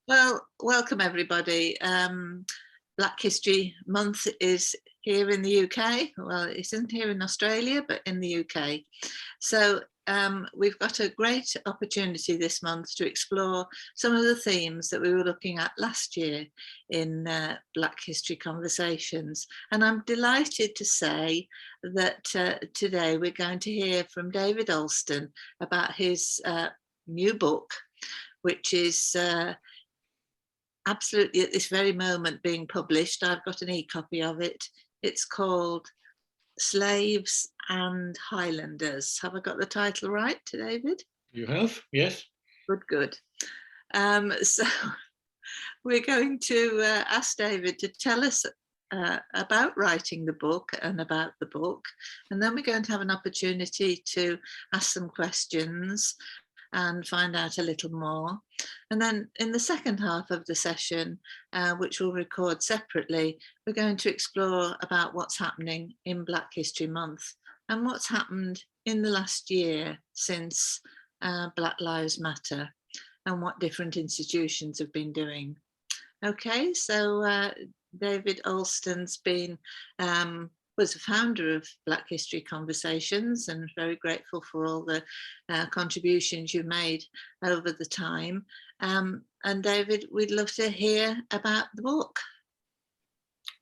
Well, welcome everybody. Black History Month is here in the UK. Well, it isn't here in Australia, but in the UK. So we've got a great opportunity this month to explore some of the themes that we were looking at last year in Black History Conversations. And I'm delighted to say that today we're going to hear from David Alston about his new book, which is absolutely at this very moment being published. I've got an e-copy of it. It's called Slaves and Highlanders. Have I got the title right, David? You have, yes. Good. So we're going to ask David to tell us about writing the book and about the book. And then we're going to have an opportunity to ask some questions and find out a little more. And then in the second half of the session, which we'll record separately, we're going to explore about what's happening in Black History Month and what's happened in the last year since Black Lives Matter and what different institutions have been doing. Okay, so David Alston's been was a founder of Black History Conversations, and very grateful for all the contributions you've made over the time. And David, we'd love to hear about the book.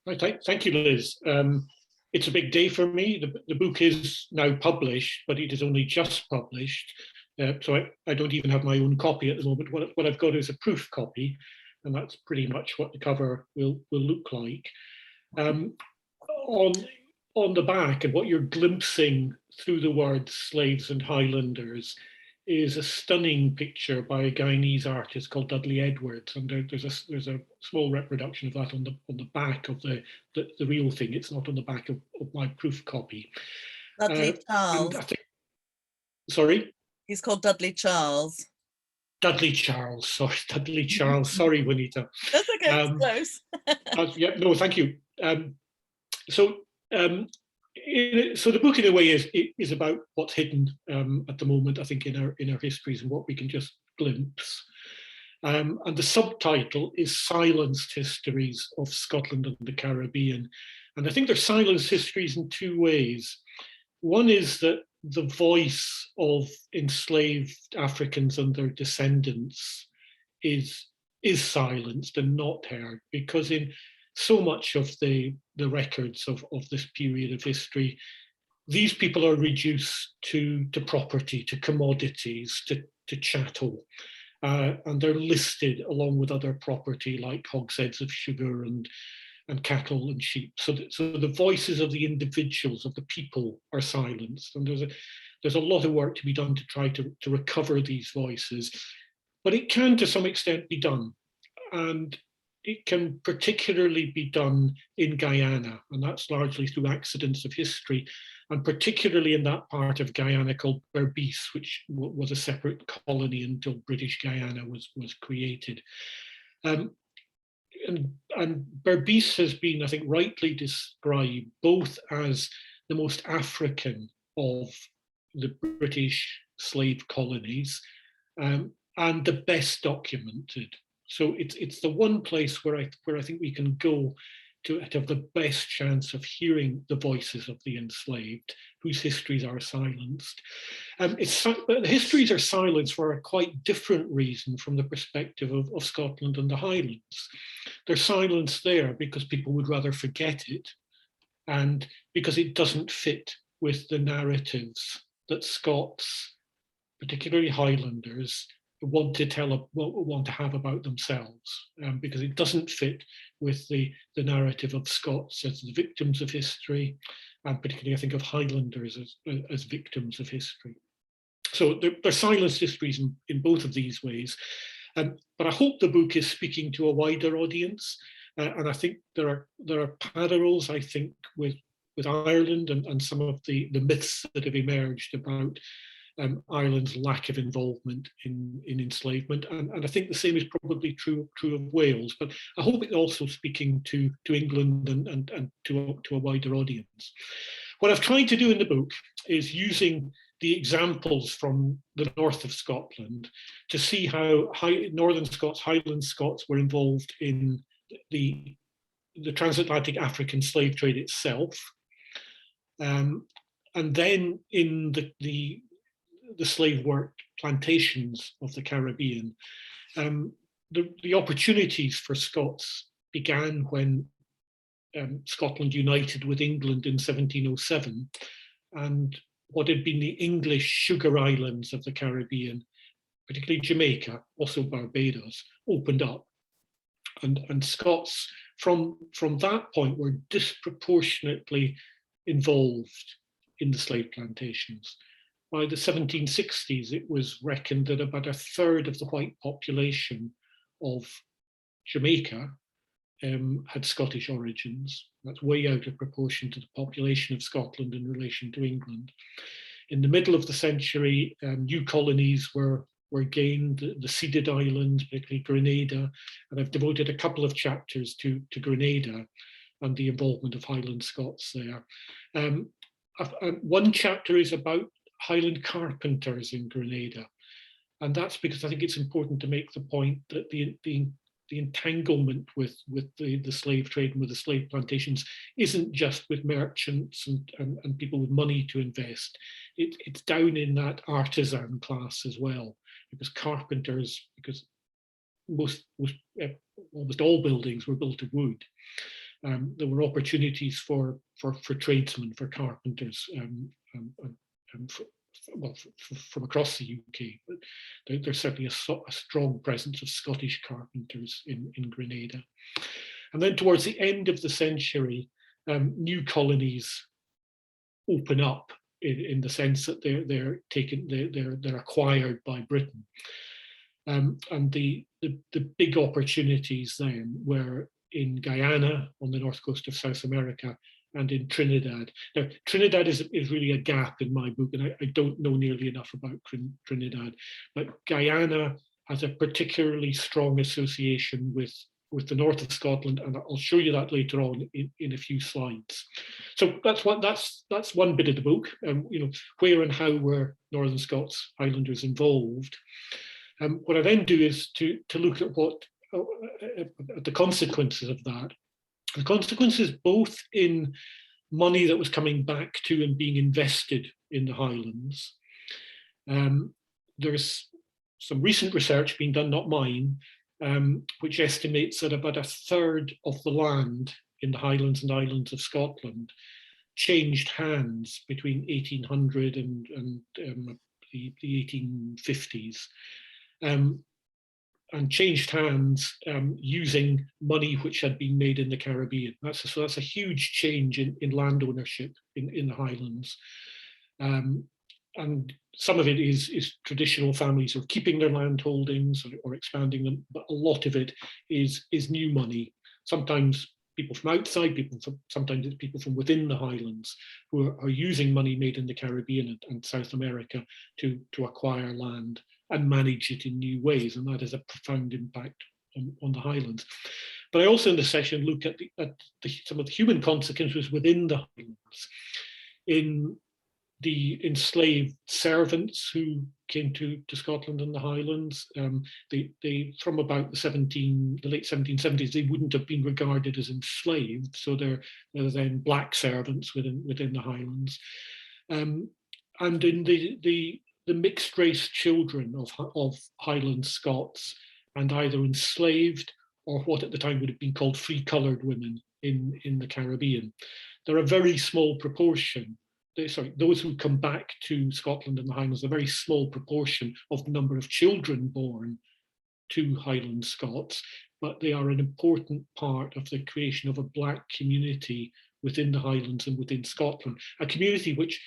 Right, thank you, Liz. It's a big day for me. The book is now published, but it is only just published. So I don't even have my own copy at the moment. What I've got is a proof copy, and that's pretty much what the cover will look like. On the back, and what you're glimpsing through the words Slaves and Highlanders is a stunning picture by a Guyanese artist called Dudley Edwards, and there's a small reproduction of that on the back of the real thing. It's not on the back of my proof copy. Dudley Charles. Sorry? He's called Dudley Charles. Dudley Charles, sorry, Dudley Charles. Sorry, Juanita. That's okay, it's close. Yeah, no, thank you. So the book, in a way, is about what's hidden at the moment, I think, in our histories and what we can just glimpse. And the subtitle is Silenced Histories of Scotland and the Caribbean. And I think they're silenced histories in two ways. One is that the voice of enslaved Africans and their descendants is silenced and not heard, because in so much of the records of this period of history, these people are reduced to property, to commodities, to chattel, and they're listed along with other property like hogsheads of sugar and cattle and sheep. So the voices of the individuals, of the people, are silenced, and there's a lot of work to be done to try to recover these voices, but it can to some extent be done, and it can particularly be done in Guyana, and that's largely through accidents of history, and particularly in that part of Guyana called Berbice, which was a separate colony until British Guyana was created. And Berbice has been, I think, rightly described both as the most African of the British slave colonies and the best documented. So it's the one place where I think we can go to have the best chance of hearing the voices of the enslaved, whose histories are silenced. But the histories are silenced for a quite different reason from the perspective of Scotland and the Highlands. They're silenced there because people would rather forget it, and because it doesn't fit with the narratives that Scots, particularly Highlanders, want to have about themselves, because it doesn't fit with the narrative of Scots as the victims of history, and particularly I think of Highlanders as victims of history. So they're silenced histories in both of these ways. But I hope the book is speaking to a wider audience, and I think there are parallels, I think, with Ireland and some of the myths that have emerged about Ireland's lack of involvement in enslavement, and I think the same is probably true of Wales. But I hope it's also speaking to England and to a wider audience. What I've tried to do in the book is using the examples from the north of Scotland to see how Northern Scots, Highland Scots were involved in the transatlantic African slave trade itself. And then in the slave work plantations of the Caribbean. The opportunities for Scots began when Scotland united with England in 1707, and what had been the English sugar islands of the Caribbean, particularly Jamaica, also Barbados, opened up. And Scots from that point were disproportionately involved in the slave plantations. By the 1760s, it was reckoned that about a third of the white population of Jamaica had Scottish origins. That's way out of proportion to the population of Scotland in relation to England. In the middle of the century, new colonies were gained, the ceded islands, particularly Grenada, and I've devoted a couple of chapters to Grenada and the involvement of Highland Scots there. One chapter is about Highland carpenters in Grenada, and that's because I think it's important to make the point that the entanglement with the slave trade and with the slave plantations isn't just with merchants and people with money to invest. It's down in that artisan class as well, because carpenters, because almost all buildings were built of wood. There were opportunities for tradesmen, for carpenters, from across the UK, but there's certainly a strong presence of Scottish carpenters in Grenada. And then towards the end of the century, new colonies open up in the sense that they're acquired by Britain. And the big opportunities then were in Guyana on the north coast of South America, and in Trinidad. Now, Trinidad is really a gap in my book, and I don't know nearly enough about Trinidad, but Guyana has a particularly strong association with the north of Scotland, and I'll show you that later on in a few slides. So that's one bit of the book, where and how were Northern Scots Highlanders involved. What I then do is to look at at the consequences of that. The consequences both in money that was coming back to and being invested in the Highlands. There's some recent research being done, not mine, which estimates that about a third of the land in the Highlands and Islands of Scotland changed hands between 1800 and the 1850s. And changed hands using money which had been made in the Caribbean. So that's a huge change in land ownership in the Highlands. And some of it is traditional families who are keeping their land holdings or expanding them, but a lot of it is new money. Sometimes people from outside, sometimes it's people from within the Highlands who are using money made in the Caribbean and South America to acquire land and manage it in new ways, and that has a profound impact on the Highlands. But I also in the session look at some of the human consequences within the Highlands, in the enslaved servants who came to Scotland and the Highlands. They from about the late 1770s, they wouldn't have been regarded as enslaved, so they're then black servants within the Highlands, and in the mixed race children of Highland Scots, and either enslaved or what at the time would have been called free coloured women in the Caribbean. They're a very small proportion. Those who come back to Scotland and the Highlands, a very small proportion of the number of children born to Highland Scots, but they are an important part of the creation of a black community within the Highlands and within Scotland, a community which,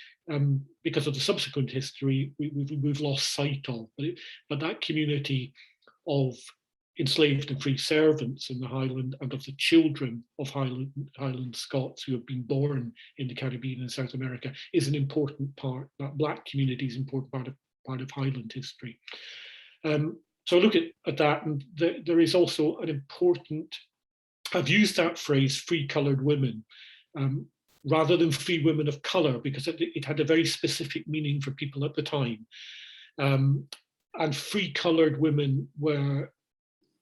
because of the subsequent history, we've lost sight of. But that community of enslaved and free servants in the Highland and of the children of Highland Scots who have been born in the Caribbean and South America is an important part. That black community is an important part of Highland history. So look at that, and there is also an important, I've used that phrase, free coloured women. rather than free women of colour, because it had a very specific meaning for people at the time. And free coloured women were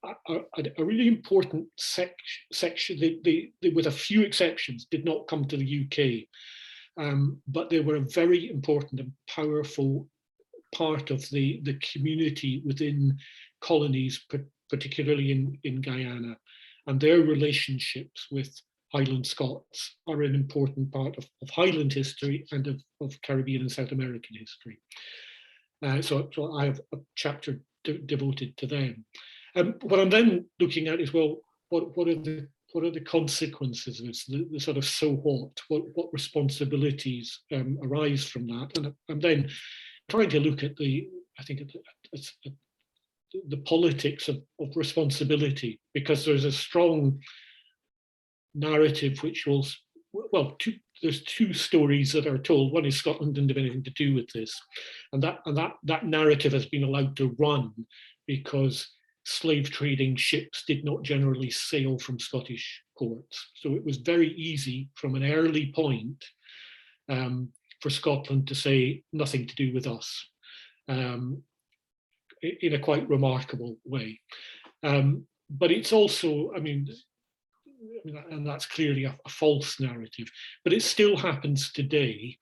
a really important section. They, with a few exceptions, did not come to the UK, but they were a very important and powerful part of the community within colonies, particularly in Guyana, and their relationships with Highland Scots are an important part of Highland history and of Caribbean and South American history. So I have a chapter devoted to them. What I'm then looking at is, well, what are the consequences of this, the sort of so what responsibilities arise from that, and I'm then trying to look at the politics of responsibility, because there's a strong narrative which will, well, there's two stories that are told. One is Scotland didn't have anything to do with this, and that narrative has been allowed to run because slave trading ships did not generally sail from Scottish ports. So it was very easy from an early point for Scotland to say nothing to do with us, in a quite remarkable way. But it's also, I mean, and that's clearly a false narrative, but it still happens today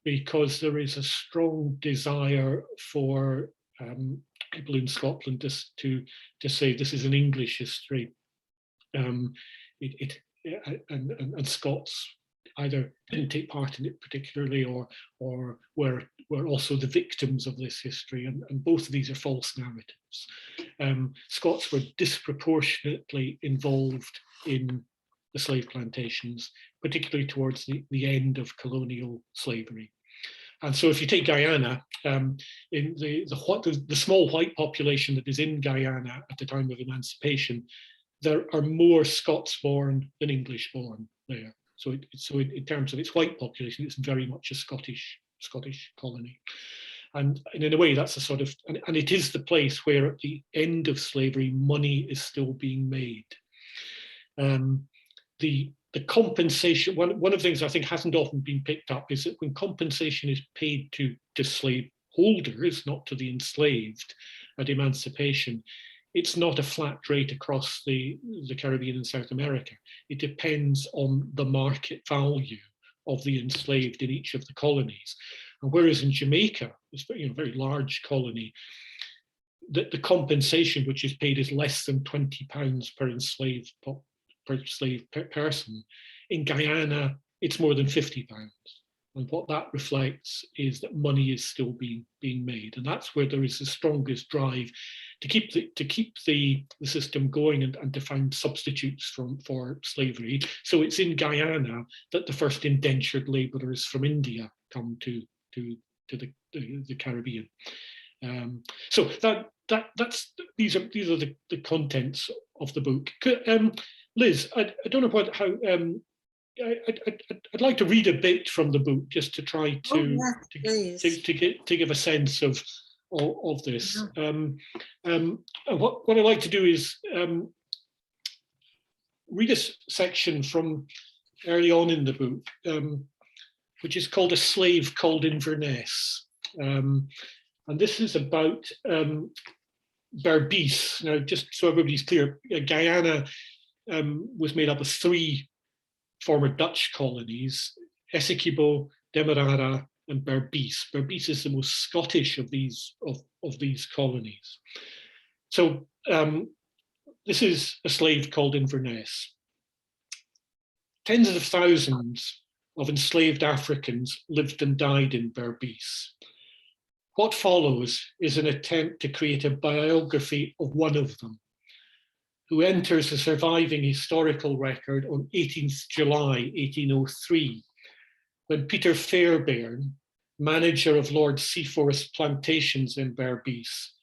because there is a strong desire for people in Scotland to say this is an English history, and Scots either didn't take part in it particularly, or were also the victims of this history, and both of these are false narratives. Scots were disproportionately involved in the slave plantations, particularly towards the end of colonial slavery. And so if you take Guyana, in the small white population that is in Guyana at the time of emancipation, there are more Scots born than English born there. So in terms of its white population, it's very much a Scottish colony. And in a way, that's a sort of, and it is the place where at the end of slavery, money is still being made. The compensation, one of the things I think hasn't often been picked up is that when compensation is paid to slave holders, not to the enslaved at emancipation, it's not a flat rate across the Caribbean and South America. It depends on the market value of the enslaved in each of the colonies. And whereas in Jamaica, it's a very large colony, the compensation which is paid is less than £20 per enslaved person. In Guyana, it's more than £50. And what that reflects is that money is still being made. And that's where there is the strongest drive to keep the system going and to find substitutes for slavery. So it's in Guyana that the first indentured labourers from India come to the Caribbean. So these are the contents of the book. Liz, I don't know how. I'd like to read a bit from the book just to try to give a sense of this. What I'd like to do is read a section from early on in the book, which is called "A Slave Called Inverness," and this is about Berbice. Now, just so everybody's clear, Guyana was made up of 3 former Dutch colonies: Essequibo, Demerara, and Berbice. Berbice is the most Scottish of these colonies. So this is a slave called Inverness. Tens of thousands of enslaved Africans lived and died in Berbice. What follows is an attempt to create a biography of one of them, who enters the surviving historical record on 18th July 1803, when Peter Fairbairn, manager of Lord Seaforth's plantations in Berbice,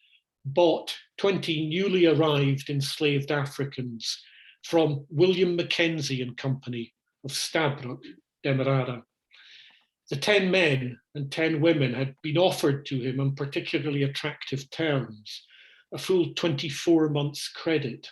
bought 20 newly arrived enslaved Africans from William Mackenzie and Company of Stabroek, Demerara. The 10 men and 10 women had been offered to him on particularly attractive terms, a full 24 months credit.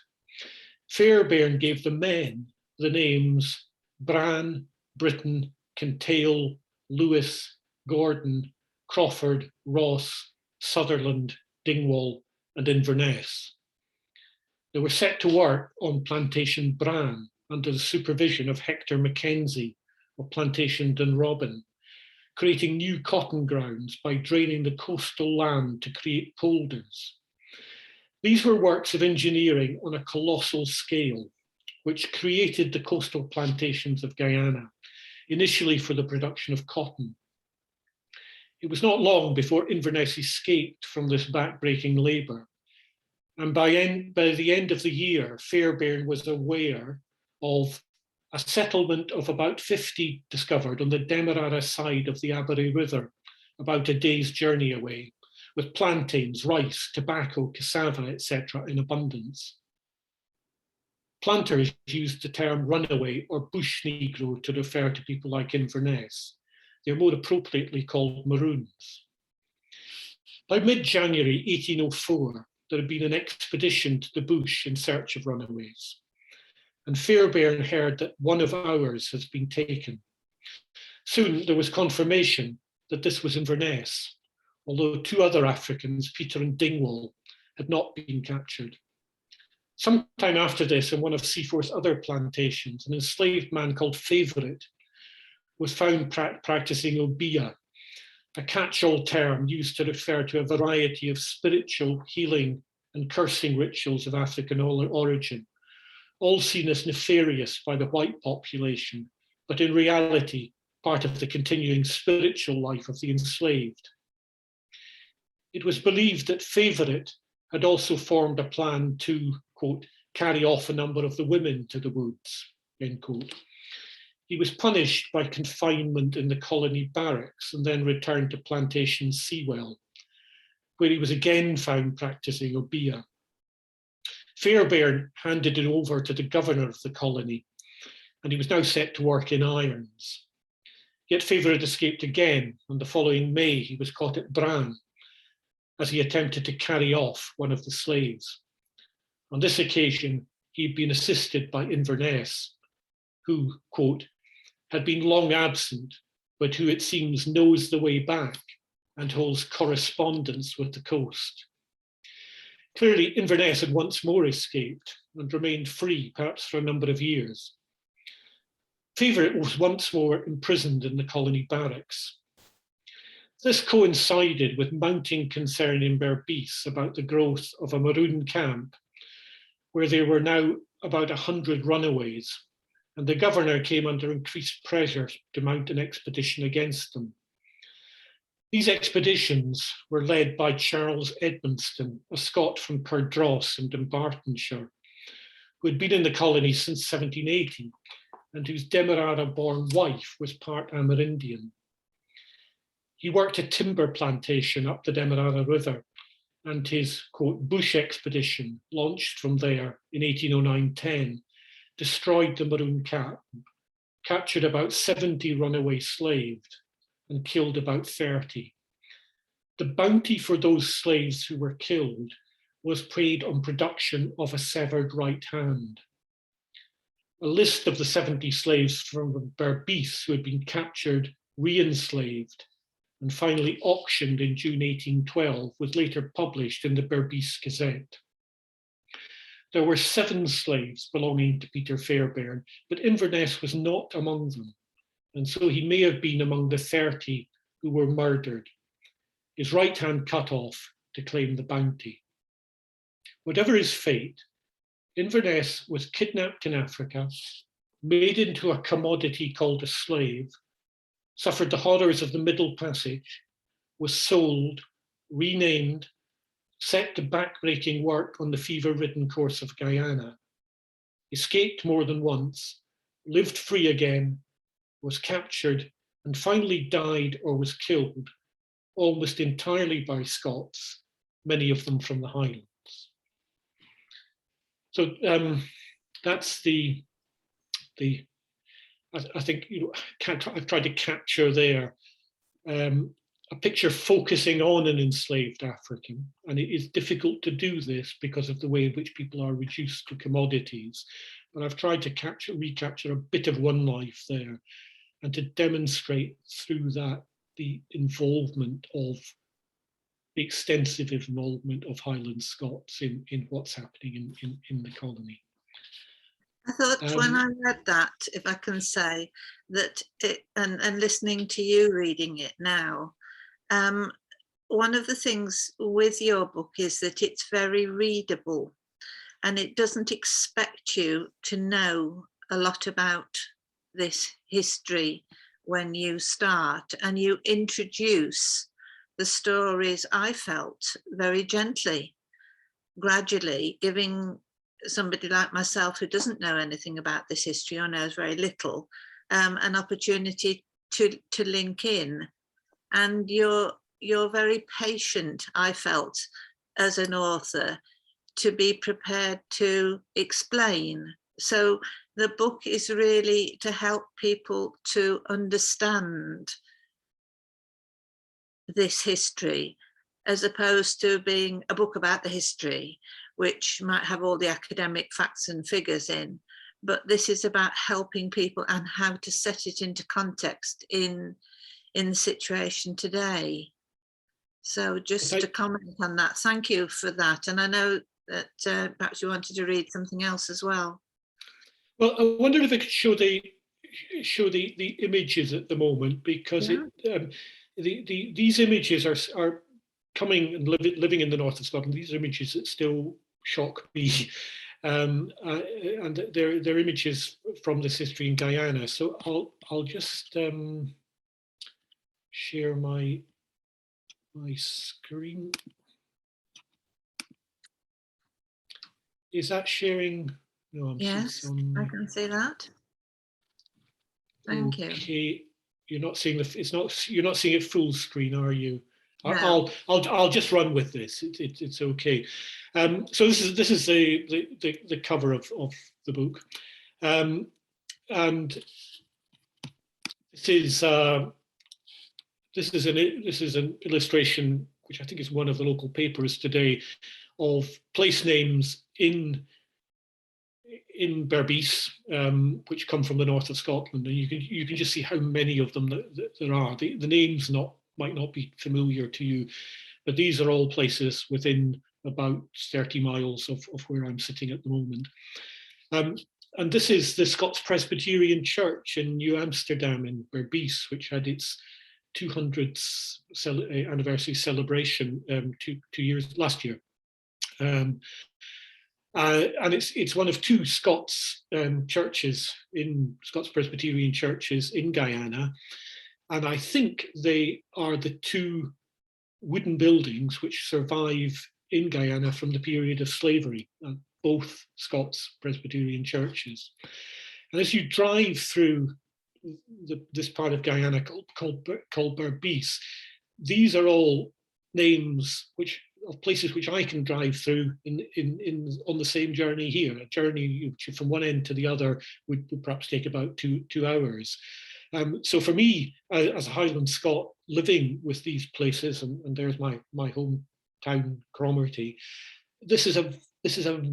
Fairbairn gave the men the names Bran, Britain, Kintail, Lewis, Gordon, Crawford, Ross, Sutherland, Dingwall, and Inverness. They were set to work on Plantation Bran under the supervision of Hector Mackenzie of Plantation Dunrobin, creating new cotton grounds by draining the coastal land to create polders. These were works of engineering on a colossal scale, which created the coastal plantations of Guyana, initially for the production of cotton. It was not long before Inverness escaped from this backbreaking labour. And by the end of the year, Fairbairn was aware of a settlement of about 50 discovered on the Demerara side of the Abbery River, about a day's journey away, with plantains, rice, tobacco, cassava, etc. in abundance. Planters used the term runaway or bush Negro to refer to people like Inverness. They're more appropriately called Maroons. By mid-January 1804, there had been an expedition to the bush in search of runaways, and Fairbairn heard that one of ours has been taken. Soon there was confirmation that this was Inverness, although two other Africans, Peter and Dingwall, had not been captured. Sometime after this, in one of Seaforth's other plantations, an enslaved man called Favourite was found practicing obeah, a catch-all term used to refer to a variety of spiritual, healing, and cursing rituals of African origin, all seen as nefarious by the white population, but in reality, part of the continuing spiritual life of the enslaved. It was believed that Favourite had also formed a plan to, quote, carry off a number of the women to the woods, end quote. He was punished by confinement in the colony barracks and then returned to Plantation Sewell, where he was again found practicing obeah. Fairbairn handed it over to the governor of the colony, and he was now set to work in irons. Yet Favourite escaped again, and the following May he was caught at Bran as he attempted to carry off one of the slaves. On this occasion, he'd been assisted by Inverness, who, quote, had been long absent, but who it seems knows the way back and holds correspondence with the coast. Clearly, Inverness had once more escaped and remained free, perhaps for a number of years. Favourite was once more imprisoned in the colony barracks. This coincided with mounting concern in Berbice about the growth of a Maroon camp, where there were now about 100 runaways, and the governor came under increased pressure to mount an expedition against them. These expeditions were led by Charles Edmonston, a Scot from Cardross in Dumbartonshire, who had been in the colony since 1780 and whose Demerara-born wife was part Amerindian. He worked a timber plantation up the Demerara River, and his, quote, bush expedition, launched from there in 1809-10, destroyed the Maroon camp, captured about 70 runaway slaves, and killed about 30. The bounty for those slaves who were killed was paid on production of a severed right hand. A list of the 70 slaves from Berbice who had been captured, re-enslaved, and finally auctioned in June 1812 was later published in the Berbice Gazette. There were 7 slaves belonging to Peter Fairbairn, but Inverness was not among them, and so he may have been among the 30 who were murdered, his right hand cut off to claim the bounty. Whatever his fate, Inverness was kidnapped in Africa, made into a commodity called a slave, suffered the horrors of the Middle Passage, was sold, renamed, set to backbreaking work on the fever-ridden coast of Guyana, escaped more than once, lived free again, was captured, and finally died or was killed, almost entirely by Scots, many of them from the Highlands. So that's I think, you know, I've tried to capture there a picture focusing on an enslaved African, and it is difficult to do this because of the way in which people are reduced to commodities. But I've tried to recapture a bit of one life there, and to demonstrate through that the involvement of the extensive involvement of Highland Scots in what's happening in the colony. I thought when I read that, if I can say that, and listening to you reading it now, one of the things with your book is that it's very readable, and it doesn't expect you to know a lot about this history when you start, and you introduce the stories, I felt, very gently, gradually, giving somebody like myself who doesn't know anything about this history or knows very little, an opportunity to link in. And you're very patient, I felt, as an author, to be prepared to explain. So the book is really to help people to understand this history, as opposed to being a book about the history, which might have all the academic facts and figures in. But this is about helping people and how to set it into context in the situation today. So just to comment on that, thank you for that. And I know that perhaps you wanted to read something else as well. Well, I wonder if I could show the images at the moment, because these images are coming and living in the north of Scotland. These are images that still shock me, and they're images from this history in Guyana. So I'll just share my screen. Is that sharing? No, yes, I can see that. Thank you. Okay, you're not seeing you're not seeing it full screen, are you? No. I'll just run with this. It's okay. So this is the cover of the book, and this is an illustration which I think is one of the local papers today, of place names in Berbice, which come from the north of Scotland, and you can just see how many of them there are. The names might not be familiar to you, but these are all places within about 30 miles of where I'm sitting at the moment. And this is the Scots Presbyterian Church in New Amsterdam in Berbice, which had its 200th anniversary celebration last year. And it's one of two Scots churches, Scots Presbyterian churches in Guyana, and I think they are the two wooden buildings which survive in Guyana from the period of slavery, both Scots Presbyterian churches. And as you drive through this part of Guyana called Berbice, these are all names of places which I can drive through on the same journey here. A journey which from one end to the other would perhaps take about two hours. So for me, as a Highland Scot living with these places, and there's my hometown Cromarty, this is a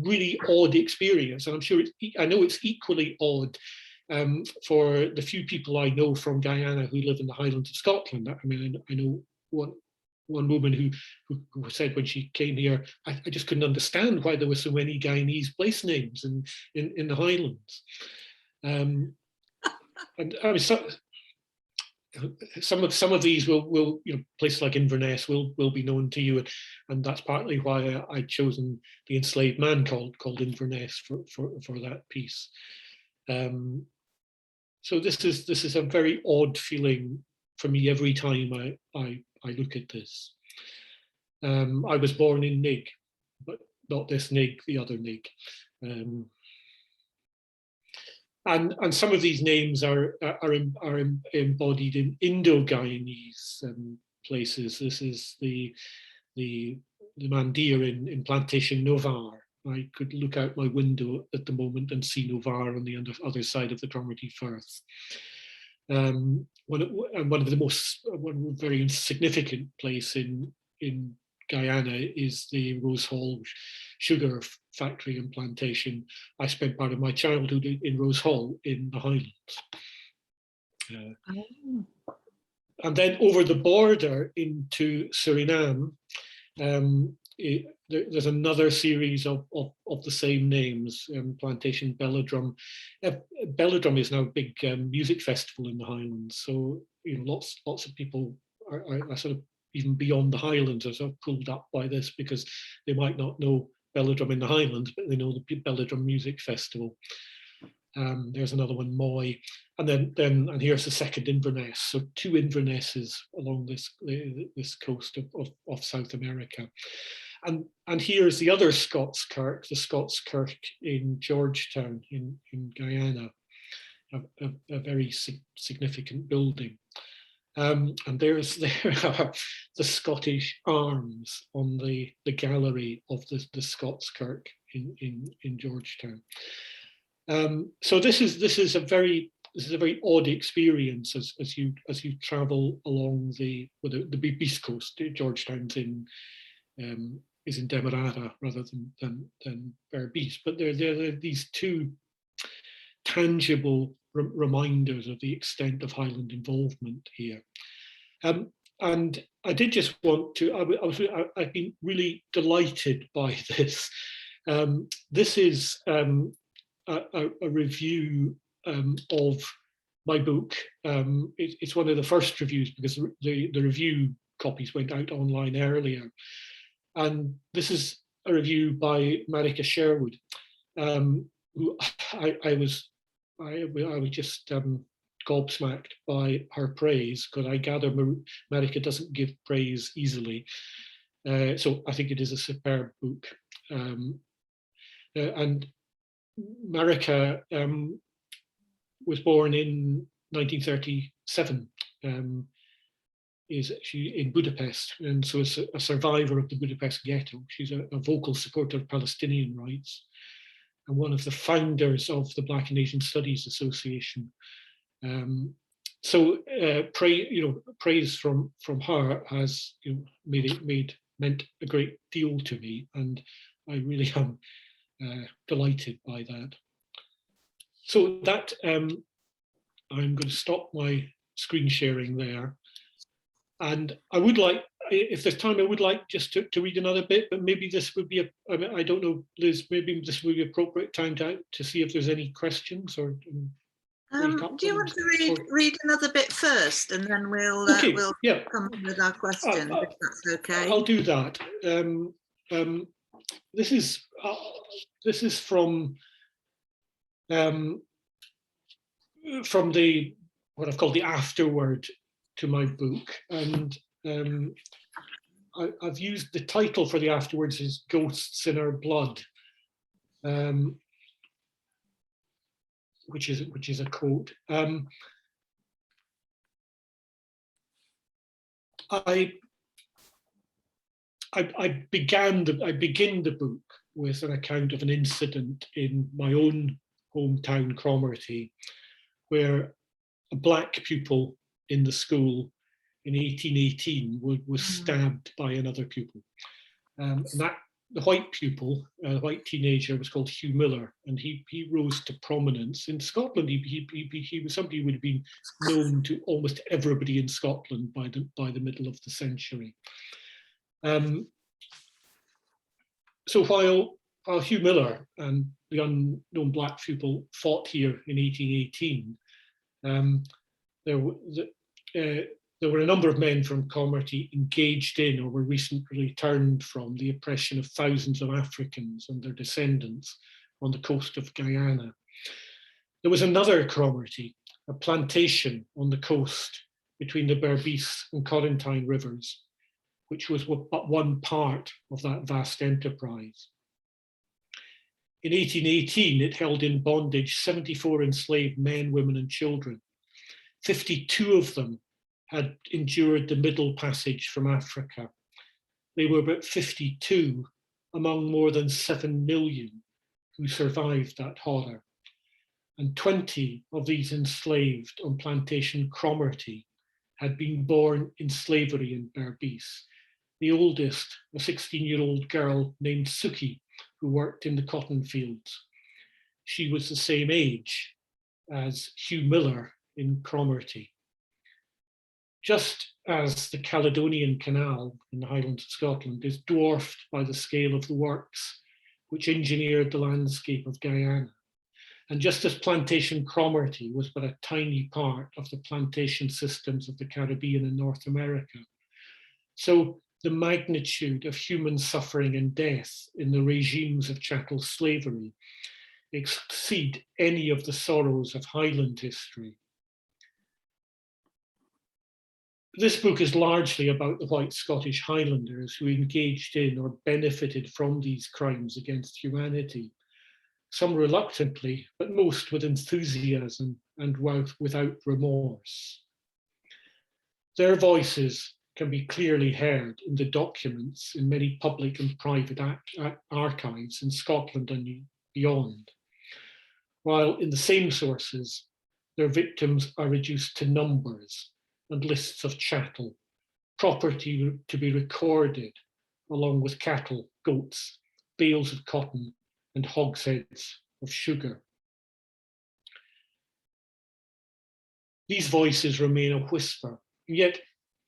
really odd experience, and I'm sure I know it's equally odd for the few people I know from Guyana who live in the Highlands of Scotland. I mean, I know one woman who said when she came here, I just couldn't understand why there were so many Guyanese place names in the Highlands. And I mean, some of these will places like Inverness will be known to you, and that's partly why I'd chosen the enslaved man called Inverness for that piece. So this is a very odd feeling for me every time I look at this. I was born in Nig, but not this Nig, the other Nig. And some of these names are embodied in Indo-Guyanese places. This is the Mandir in Plantation Novar. I could look out my window at the moment and see Novar on the other side of the Cromarty Firth. One of the very significant place in Guyana is the Rose Hall sugar factory and plantation. I spent part of my childhood in Rose Hall in the Highlands. Oh. And then over the border into Suriname, there's another series of the same names, Plantation Belladrum. Belladrum is now a big music festival in the Highlands, so lots of people are sort of even beyond the Highlands are sort of pulled up by this because they might not know Belladrum in the Highlands, but they know the Belladrum Music Festival. There's another one, Moy, and here's the second Inverness. So 2 Invernesses along this coast of South America. And here's the other Scots Kirk, the Scots Kirk in Georgetown in Guyana, a very significant building. And there are the Scottish arms on the gallery of the Scots Kirk in Georgetown. So this is a very odd experience as you travel along the Berbice coast. Georgetown's is in Demerara rather than Berbice, but there are these 2 tangible reminders of the extent of Highland involvement here. And I did just want to. I've been really delighted by this. This is a review of my book. It's one of the first reviews because the review copies went out online earlier. And this is a review by Manika Sherwood, who I was just gobsmacked by her praise, because I gather Manika doesn't give praise easily. So I think it is a superb book. And Manika was born in 1937. Is she in Budapest, and so is a survivor of the Budapest ghetto. She's a vocal supporter of Palestinian rights and one of the founders of the Black and Asian Studies Association. So praise from her has meant a great deal to me, and I really am delighted by that. So that I'm going to stop my screen sharing there. And I would like, if there's time, I would like just to read another bit, but maybe this would be I don't know, Liz, maybe this would be appropriate time to see if there's any questions or. Do you want to read another bit first, and then we'll come with our questions, if that's okay? I'll do that. This is from the what I've called the afterword to my book, and I've used the title for the afterwards is "Ghosts in Our Blood," which is a quote. I begin the book with an account of an incident in my own hometown, Cromarty, where a black pupil in the school in 1818 was stabbed by another pupil. And that the white pupil, a white teenager, was called Hugh Miller, and he rose to prominence in Scotland. He was somebody who would have been known to almost everybody in Scotland by the middle of the century. So while Hugh Miller and the unknown black pupil fought here in 1818, there were a number of men from Cromarty engaged in or were recently returned from the oppression of thousands of Africans and their descendants on the coast of Guyana. There was another Cromarty, a plantation on the coast between the Berbice and Corentyne rivers, which was but one part of that vast enterprise. In 1818, it held in bondage 74 enslaved men, women, and children. 52 of them had endured the Middle Passage from Africa. They were but 52 among more than 7 million who survived that horror. And 20 of these enslaved on plantation Cromarty had been born in slavery in Berbice. The oldest, a 16-year-old girl named Suki, who worked in the cotton fields. She was the same age as Hugh Miller in Cromarty. Just as the Caledonian Canal in the Highlands of Scotland is dwarfed by the scale of the works which engineered the landscape of Guyana, and just as plantation Cromarty was but a tiny part of the plantation systems of the Caribbean and North America, so the magnitude of human suffering and death in the regimes of chattel slavery exceed any of the sorrows of Highland history. This book is largely about the white Scottish Highlanders who engaged in or benefited from these crimes against humanity, some reluctantly, but most with enthusiasm and without remorse. Their voices can be clearly heard in the documents in many public and private archives in Scotland and beyond, while in the same sources, their victims are reduced to numbers and lists of chattel, property to be recorded, along with cattle, goats, bales of cotton, and hogsheads of sugar. These voices remain a whisper, and yet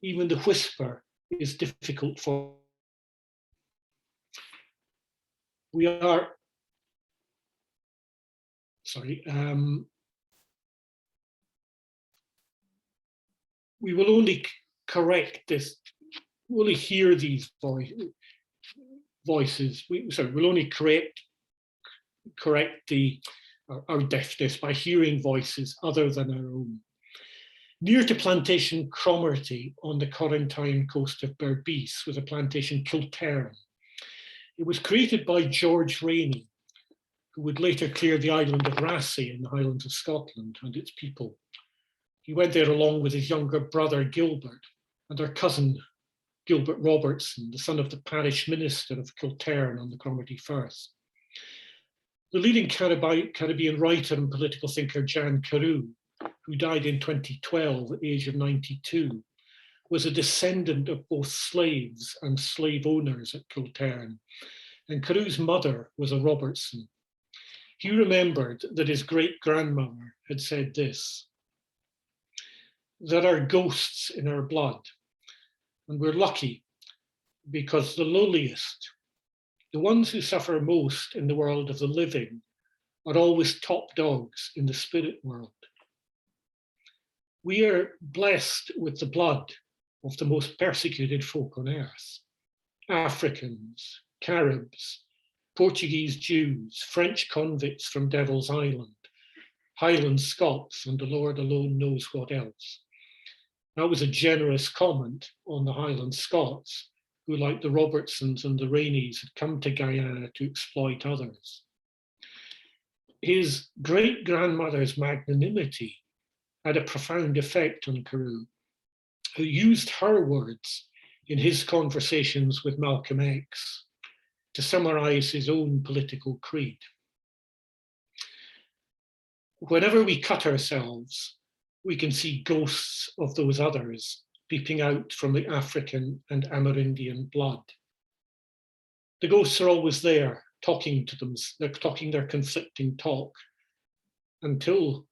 even the whisper is difficult for. We will only correct this, we'll only hear these voices, we'll only correct our deafness by hearing voices other than our own. Near to plantation Cromarty on the Corentyne coast of Berbice was a plantation Kilterran. It was created by George Rainey, who would later clear the island of Rassay in the Highlands of Scotland and its people. He went there along with his younger brother Gilbert and their cousin Gilbert Robertson, the son of the parish minister of Kilterran on the Cromarty Firth. The leading Caribbean writer and political thinker Jan Kuru, who died in 2012 at the age of 92, was a descendant of both slaves and slave owners at Kilterran, and Kuru's mother was a Robertson. He remembered that his great-grandmother had said this: "There are ghosts in our blood, and we're lucky because the lowliest, the ones who suffer most in the world of the living, are always top dogs in the spirit world. We are blessed with the blood of the most persecuted folk on earth: Africans, Caribs, Portuguese Jews, French convicts from Devil's Island, Highland Scots, and the Lord alone knows what else." That was a generous comment on the Highland Scots, who, like the Robertsons and the Raineys, had come to Guyana to exploit others. His great-grandmother's magnanimity had a profound effect on Kuru, who used her words in his conversations with Malcolm X to summarize his own political creed. Whenever we cut ourselves, we can see ghosts of those others peeping out from the African and Amerindian blood. The ghosts are always there, talking to them, they're talking their conflicting talk, until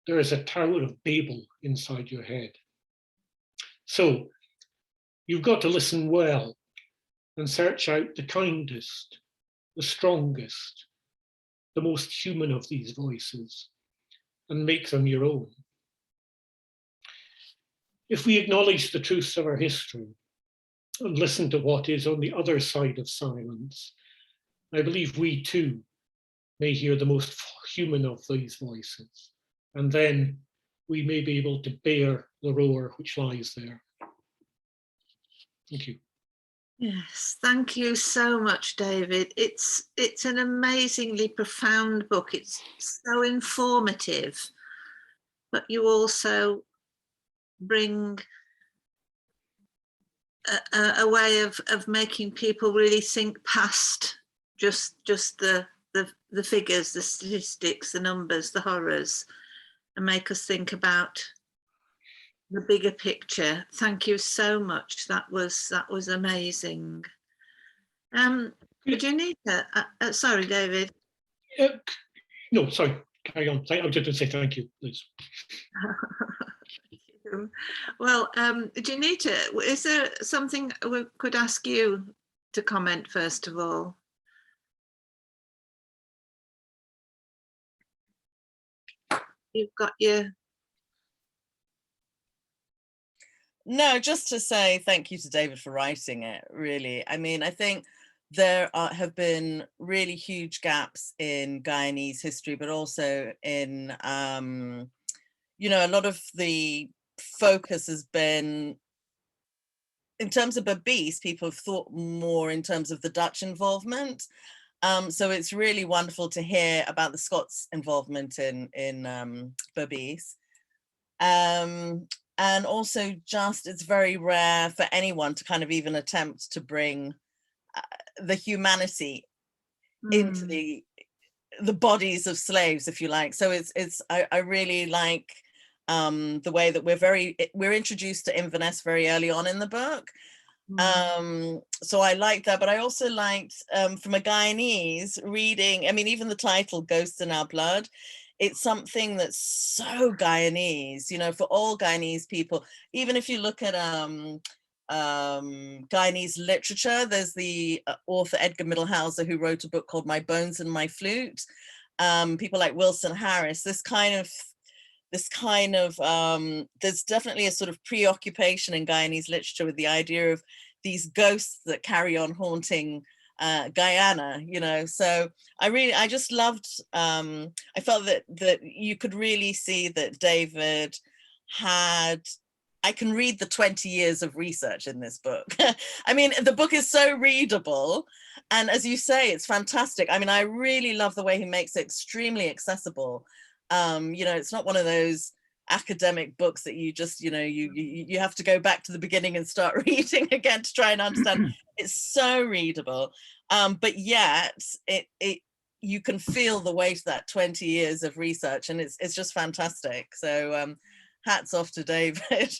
there is a Tower of Babel inside your head. So you've got to listen well and search out the kindest, the strongest, the most human of these voices, and make them your own. If we acknowledge the truths of our history and listen to what is on the other side of silence, I believe we too may hear the most human of these voices, and then we may be able to bear the roar which lies there. Thank you. Yes, thank you so much, David. It's an amazingly profound book. It's so informative, but you also bring a way of making people really think past just the figures, the statistics, the numbers, the horrors, and make us think about the bigger picture. Thank you so much. That was amazing. Janita, sorry, David. No, sorry. carry on. I was just going to say thank you, Liz. Well, Janita, is there something we could ask you to comment first of all? You've got your... No, just to say thank you to David for writing it, really. I mean, I think there have been really huge gaps in Guyanese history, but also in, you know, a lot of the focus has been, in terms of Berbice, people have thought more in terms of the Dutch involvement. So it's really wonderful to hear about the Scots involvement in Berbice. And also just, it's very rare for anyone to kind of even attempt to bring the humanity into the bodies of slaves, if you like. So I really like the way that we're introduced to Inverness very early on in the book. So I liked that, but I also liked from a Guyanese reading, I mean, even the title Ghosts in Our Blood, it's something that's so Guyanese, you know, for all Guyanese people. Even if you look at Guyanese literature, there's the author Edgar Middlehauser, who wrote a book called My Bones and My Flute. People like Wilson Harris, this kind of there's definitely a sort of preoccupation in Guyanese literature with the idea of these ghosts that carry on haunting Guyana, you know. So I just loved, I felt that you could really see that David had, I can read the 20 years of research in this book. I mean, the book is so readable, and as you say, it's fantastic. I mean, I really love the way he makes it extremely accessible. You know, it's not one of those academic books that you just, you know, you have to go back to the beginning and start reading again to try and understand. It's so readable, but yet you can feel the weight of that 20 years of research, and it's just fantastic. So hats off to David.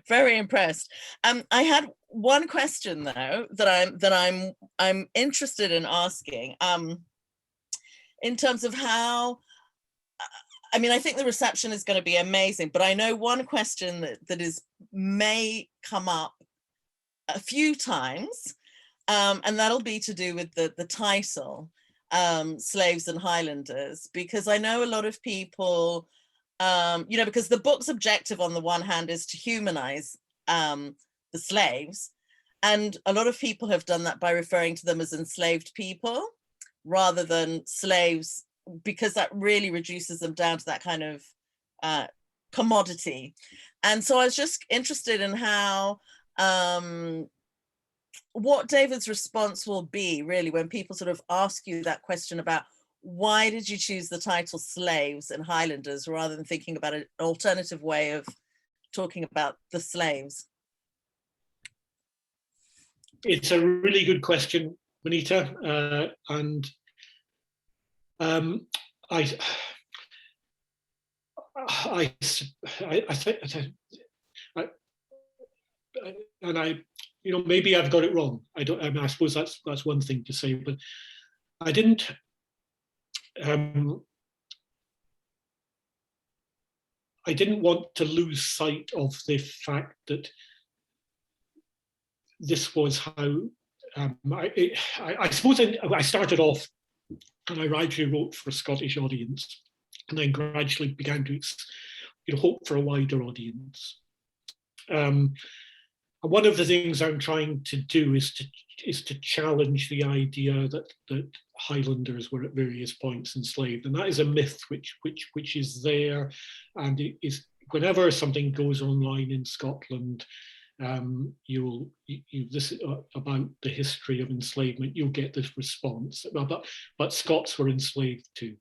Very impressed. I had one question though that I'm interested in asking, in terms of how, I mean, I think the reception is going to be amazing, but I know one question that may come up a few times, and that'll be to do with the title, Slaves and Highlanders, because I know a lot of people, you know, because the book's objective on the one hand is to humanize the slaves, and a lot of people have done that by referring to them as enslaved people rather than slaves, because that really reduces them down to that kind of commodity. And so I was just interested in how, what David's response will be really when people sort of ask you that question about why did you choose the title Slaves and Highlanders rather than thinking about an alternative way of talking about the slaves? It's a really good question, Manika, and I you know, maybe I've got it wrong. I mean, I suppose that's one thing to say, but I didn't. I didn't want to lose sight of the fact that this was how I suppose I started off, and I gradually wrote for a Scottish audience, and then gradually began to, you know, hope for a wider audience. And one of the things I'm trying to do is to challenge the idea that Highlanders were at various points enslaved, and that is a myth which is there, and it is, whenever something goes online in Scotland, this about the history of enslavement, you'll get this response. But Scots were enslaved too,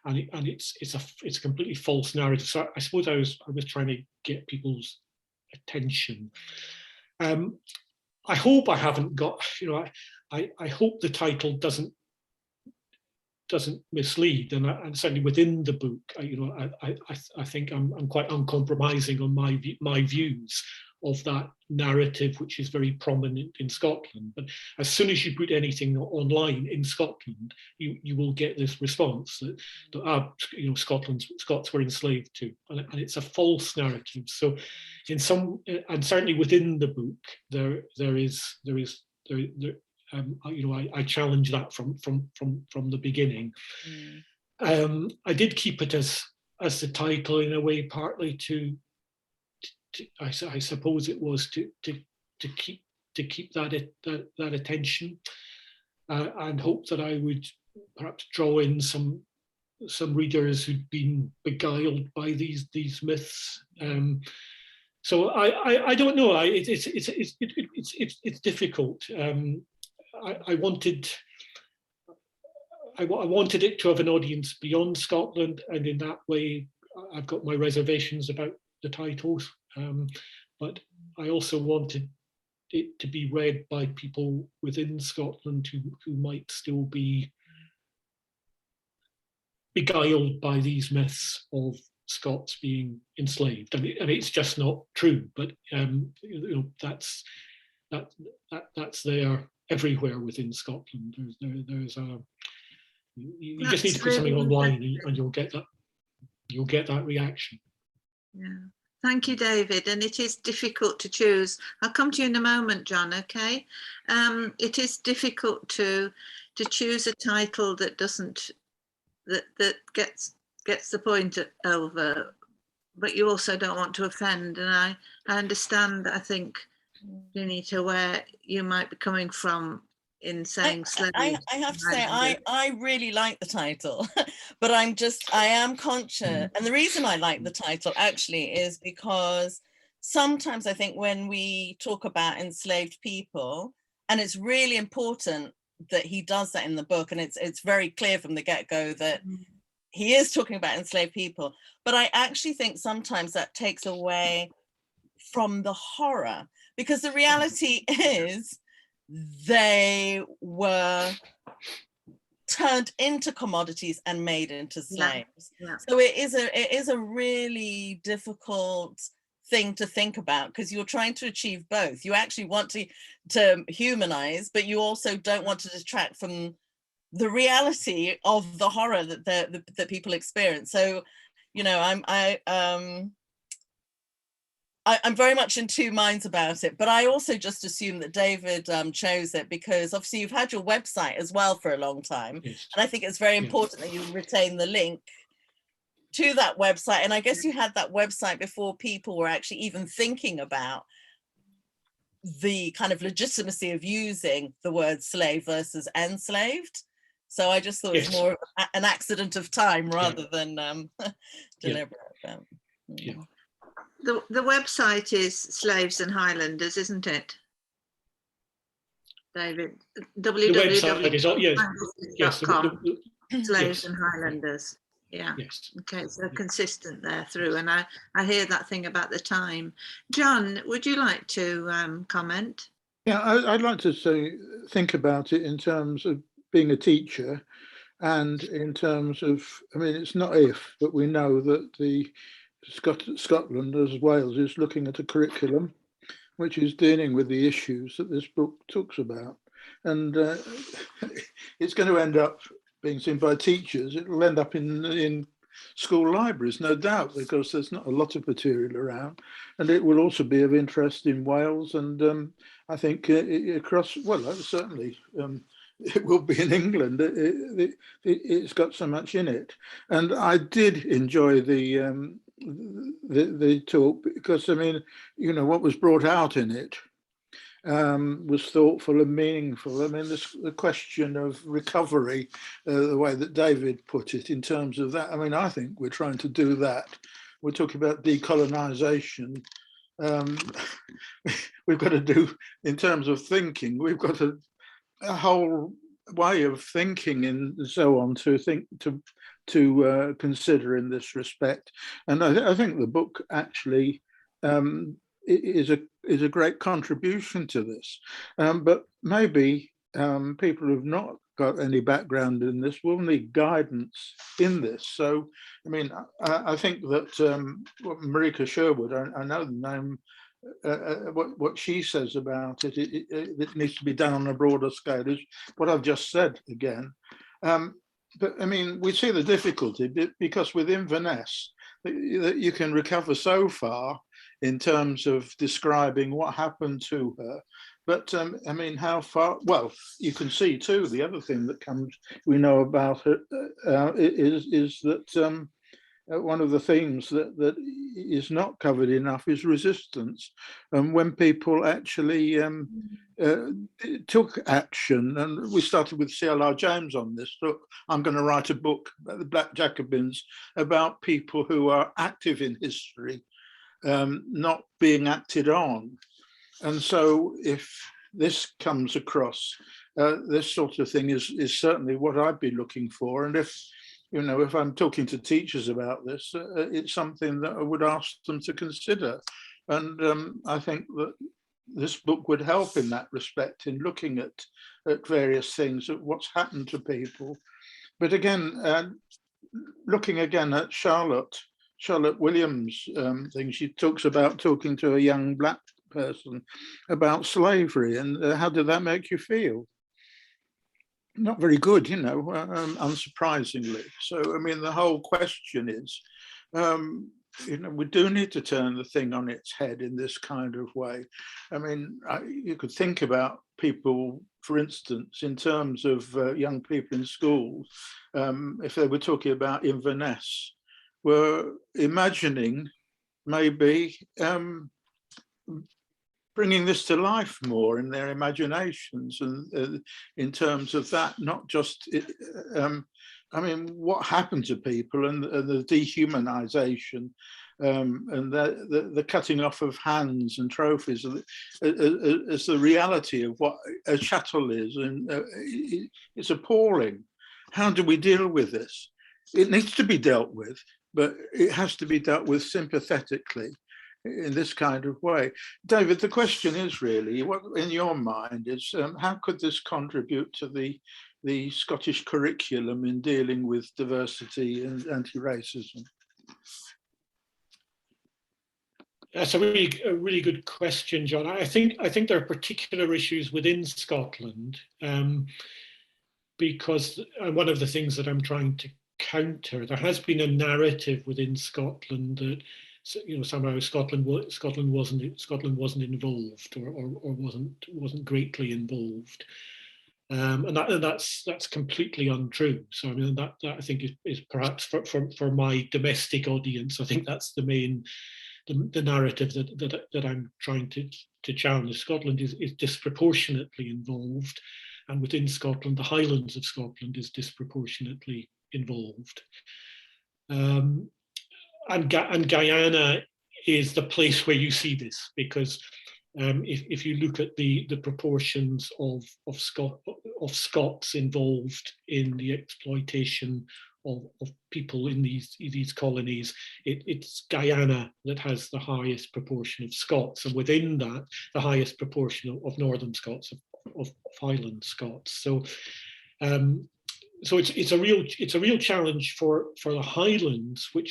and it's a completely false narrative. So I suppose I was trying to get people's attention. I hope I haven't got, you know, I hope the title doesn't mislead, and certainly within the book, you know, I think I'm quite uncompromising on my views of that narrative, which is very prominent in Scotland. But as soon as you put anything online in Scotland, you will get this response that Scots were enslaved too, and it's a false narrative. So, in some, and certainly within the book, I challenge that from the beginning. I did keep it as the title in a way, partly to I suppose it was to keep that attention, and hope that I would perhaps draw in some readers who'd been beguiled by these myths. So I don't know. It's difficult. I wanted it to have an audience beyond Scotland, and in that way, I've got my reservations about the titles. But I also wanted it to be read by people within Scotland who might still be beguiled by these myths of Scots being enslaved. I mean, it's just not true, but that's there everywhere within Scotland. There's you just need to put something online, and you'll get that reaction. Yeah. Thank you, David. And it is difficult to choose. I'll come to you in a moment, John. Okay. It is difficult to choose a title that gets the point over, but you also don't want to offend. And I understand. I think, Janita, where you might be coming from in saying slaves. I have to say, I really like the title, but I am conscious. And the reason I like the title actually is because sometimes I think when we talk about enslaved people, and it's really important that he does that in the book, and it's very clear from the get-go that he is talking about enslaved people, but I actually think sometimes that takes away from the horror, because the reality is they were turned into commodities and made into slaves. Yeah. So it is a really difficult thing to think about, because you're trying to achieve both. You actually want to humanize, but you also don't want to detract from the reality of the horror that people experience. So, I'm very much in two minds about it, but I also just assume that David chose it because obviously you've had your website as well for a long time. Yes. And I think it's very important that you retain the link to that website. And I guess you had that website before people were actually even thinking about the kind of legitimacy of using the word slave versus enslaved. So I just thought it was more an accident of time rather than deliberate. The website is Slaves and Highlanders, isn't it, David? www.highlanders.com. Slaves and Highlanders. Yeah. Yes. Okay, so consistent there through, and I hear that thing about the time. John, would you like to comment? Yeah, I'd like to think about it in terms of being a teacher, and in terms of, I mean, it's not if, but we know that the Scotland as Wales is looking at a curriculum which is dealing with the issues that this book talks about, and it's going to end up being seen by teachers. It will end up in school libraries, no doubt, because there's not a lot of material around, and it will also be of interest in Wales, and I think across, well, certainly it will be in England. It's got so much in it, and I did enjoy the talk, because I mean, what was brought out in it was thoughtful and meaningful. I mean, the question of recovery, the way that David put it, in terms of that, I mean, I think we're trying to do that. We're talking about decolonisation. We've got to do, in terms of thinking, we've got a whole way of thinking and so on to consider in this respect. And I think the book actually is a great contribution to this. But maybe people who've not got any background in this will need guidance in this. So, I mean, I think that Manika Sherwood, I know the name what she says about it, it needs to be done on a broader scale, is what I've just said again. But I mean, we see the difficulty because with Inverness, you can recover so far in terms of describing what happened to her. But I mean, how far? Well, you can see too. The other thing that we know about her is that one of the themes that is not covered enough is resistance, and when people actually took action. And we started with C.L.R. James on this. Look, I'm going to write a book about the Black Jacobins, about people who are active in history, not being acted on. And so if this comes across, this sort of thing is certainly what I'd be looking for. And if I'm talking to teachers about this, it's something that I would ask them to consider. And I think that this book would help in that respect, in looking at various things, at what's happened to people. But again, looking again at Charlotte Williams' thing, she talks about talking to a young Black person about slavery, and how did that make you feel? Not very good, unsurprisingly. So, I mean, the whole question is, we do need to turn the thing on its head in this kind of way. I mean, you could think about people, for instance, in terms of young people in schools, if they were talking about Inverness, were imagining maybe bringing this to life more in their imaginations, and in terms of that, not just, I mean, what happened to people, and the dehumanization, and the cutting off of hands and trophies as the reality of what a chattel is, and it's appalling. How do we deal with this? It needs to be dealt with, but it has to be dealt with sympathetically, in this kind of way. David, the question is really, what in your mind is, how could this contribute to the Scottish curriculum in dealing with diversity and anti-racism? That's a really good question, John. I think there are particular issues within Scotland, because one of the things that I'm trying to counter, there has been a narrative within Scotland that, somehow Scotland wasn't involved, or wasn't greatly involved, and that's completely untrue. So I mean, that I think is perhaps for my domestic audience, I think that's the main the narrative that I'm trying to challenge. Scotland is disproportionately involved, and within Scotland, the Highlands of Scotland is disproportionately involved. And Guyana is the place where you see this, because if you look at the proportions of Scots involved in the exploitation of people in these colonies, it's Guyana that has the highest proportion of Scots, and within that, the highest proportion of Northern Scots, of Highland Scots. So it's a real challenge for the Highlands, where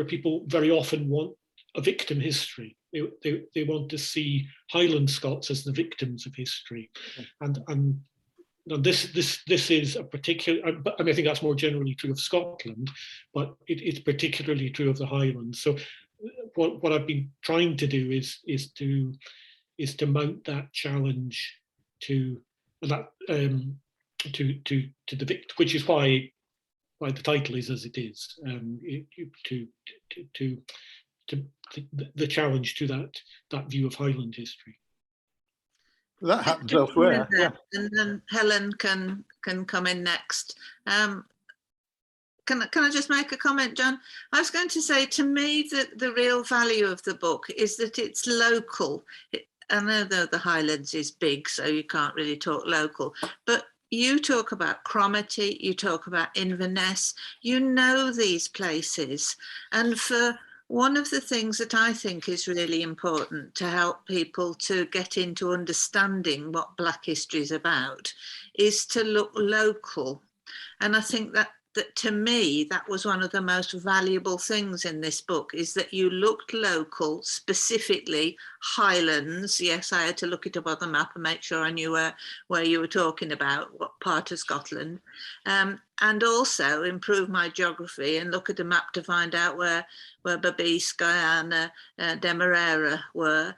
people very often want a victim history. They want to see Highland Scots as the victims of history, and this is a particular. I mean, I think that's more generally true of Scotland, but it's particularly true of the Highlands. So what I've been trying to do is to mount that challenge to that. To the victim, which is why the title is as it is, to the challenge to that view of Highland history. That happens elsewhere. Yeah. And then Helen can come in next. Can I just make a comment, John? I was going to say, to me, that the real value of the book is that it's local. I know that the Highlands is big, so you can't really talk local, but you talk about Cromarty, you talk about Inverness, you know these places. And for one of the things that I think is really important to help people to get into understanding what Black history is about is to look local. And I think that that to me, that was one of the most valuable things in this book, is that you looked local, specifically Highlands. Yes, I had to look it up on the map and make sure I knew where you were talking about, what part of Scotland, and also improve my geography and look at a map to find out where Berbice, Guyana, Demerara were.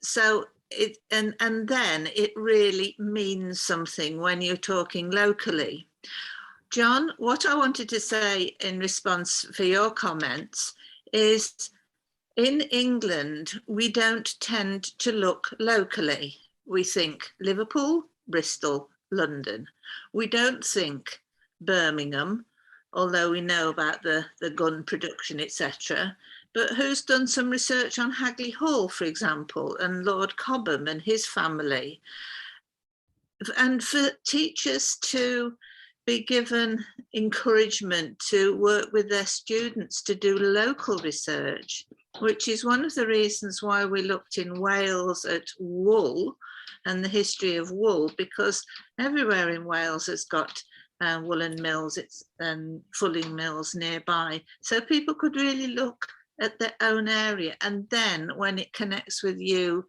So it, and then it really means something when you're talking locally. John, what I wanted to say in response for your comments is, in England, we don't tend to look locally. We think Liverpool, Bristol, London. We don't think Birmingham, although we know about the gun production, etc. But who's done some research on Hagley Hall, for example, and Lord Cobham and his family? And for teachers to be given encouragement to work with their students to do local research, which is one of the reasons why we looked in Wales at wool and the history of wool, because everywhere in Wales has got woolen mills and fulling mills nearby. So people could really look at their own area. And then when it connects with you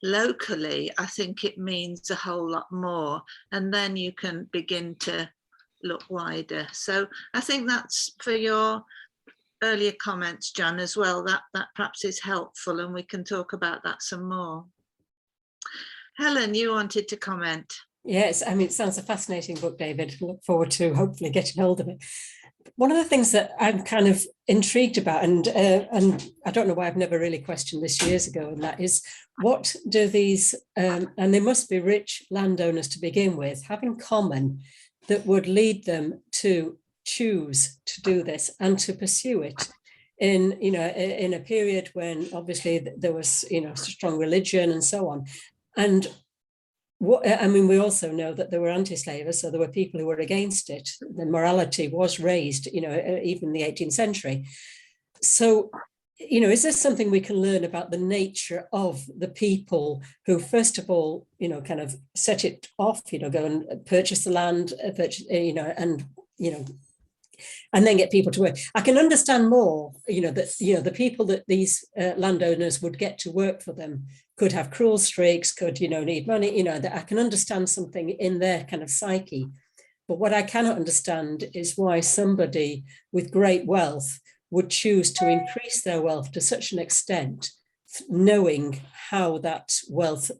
locally, I think it means a whole lot more. And then you can begin to look wider. So I think that's for your earlier comments, John, as well, that perhaps is helpful, and we can talk about that some more. Helen, you wanted to comment. Yes, I mean, it sounds a fascinating book, David. Look forward to hopefully getting hold of it. One of the things that I'm kind of intrigued about, and I don't know why I've never really questioned this years ago, and that is, what do these, and they must be rich landowners to begin with, have in common that would lead them to choose to do this and to pursue it in a period when obviously there was strong religion and so on. And what I mean, we also know that there were anti-slavers, so there were people who were against it. The morality was raised, even in the 18th century. So, is there something we can learn about the nature of the people who, first of all, kind of set it off, go and purchase the land, and then get people to work? I can understand more, that, the people that these landowners would get to work for them could have cruel streaks, could, need money, that I can understand something in their kind of psyche. But what I cannot understand is why somebody with great wealth would choose to increase their wealth to such an extent, knowing how that wealth,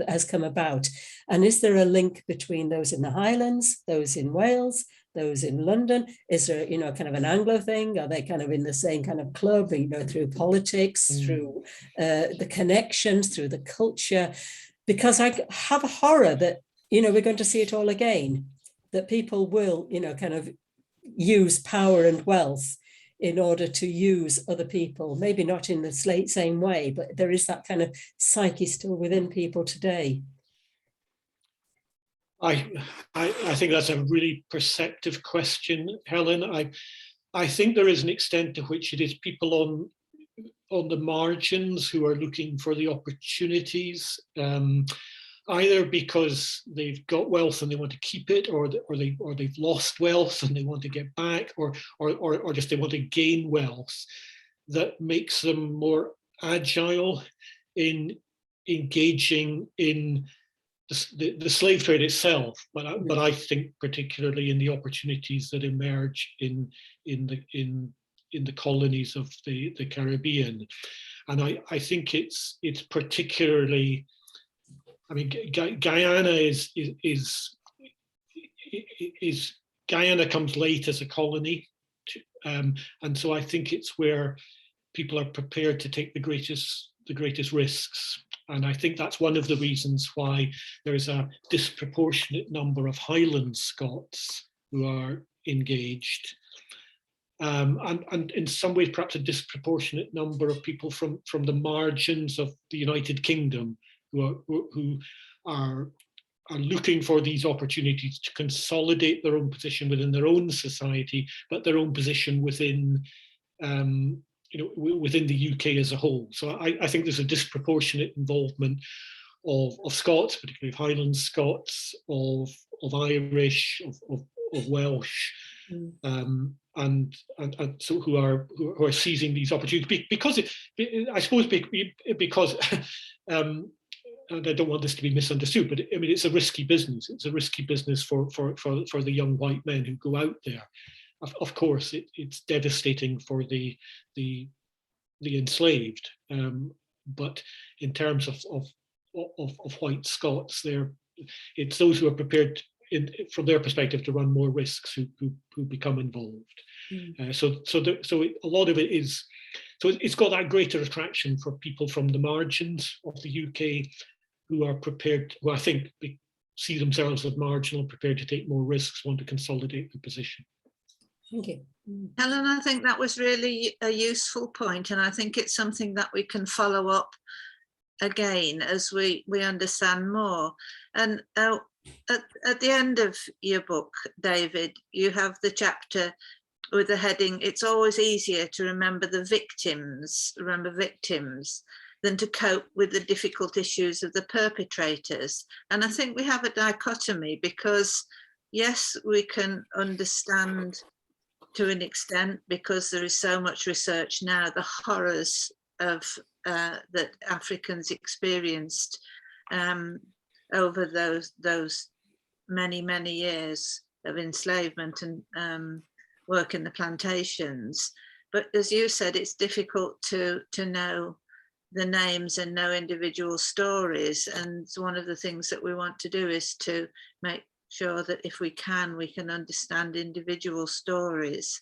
has come about. And is there a link between those in the Highlands, those in Wales, those in London? Is there, kind of an Anglo thing? Are they kind of in the same kind of club, through politics, through the connections, through the culture? Because I have a horror that, we're going to see it all again, that people will, kind of use power and wealth in order to use other people, maybe not in the same way, but there is that kind of psyche still within people today. I think that's a really perceptive question, Helen. I think there is an extent to which it is people on the margins who are looking for the opportunities, either because they've got wealth and they want to keep it, or they've lost wealth and they want to get back, or just they want to gain wealth, that makes them more agile in engaging in the slave trade itself, but I think particularly in the opportunities that emerge in the colonies of the Caribbean. And I think it's particularly, I mean, Guyana is Guyana comes late as a colony, and so I think it's where people are prepared to take the greatest risks. And I think that's one of the reasons why there is a disproportionate number of Highland Scots who are engaged. And in some ways, perhaps a disproportionate number of people from the margins of the United Kingdom who are looking for these opportunities to consolidate their own position within their own society, but their own position within within the UK as a whole. So I think there's a disproportionate involvement of Scots, particularly of Highland Scots, of Irish, of Welsh, and so who are seizing these opportunities because I suppose because and I don't want this to be misunderstood, but I mean it's a risky business. It's a risky business for the young white men who go out there. Of course, it's devastating for the enslaved, but in terms of white Scots, it's those who are prepared, from their perspective, to run more risks who become involved. So a lot of it is, so it's got that greater attraction for people from the margins of the UK who are prepared, who I think see themselves as marginal, prepared to take more risks, want to consolidate the position. Thank you. Helen, I think that was really a useful point, and I think it's something that we can follow up again as we understand more. And at the end of your book, David, you have the chapter with the heading, "It's always easier to remember victims than to cope with the difficult issues of the perpetrators." And I think we have a dichotomy because, yes, we can understand to an extent, because there is so much research now, the horrors of that Africans experienced over those many years of enslavement and work in the plantations. But as you said, it's difficult to know the names and know individual stories. And one of the things that we want to do is to make sure that if we can understand individual stories.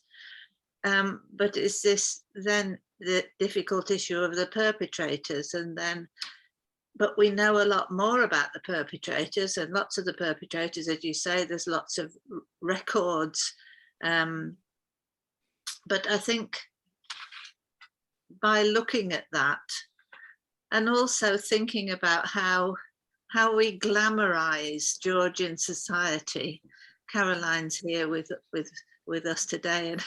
But is this then the difficult issue of the perpetrators? And then, but we know a lot more about the perpetrators, and lots of the perpetrators, as you say, there's lots of records. But I think by looking at that, and also thinking about how we glamorize Georgian society. Caroline's here with us today, and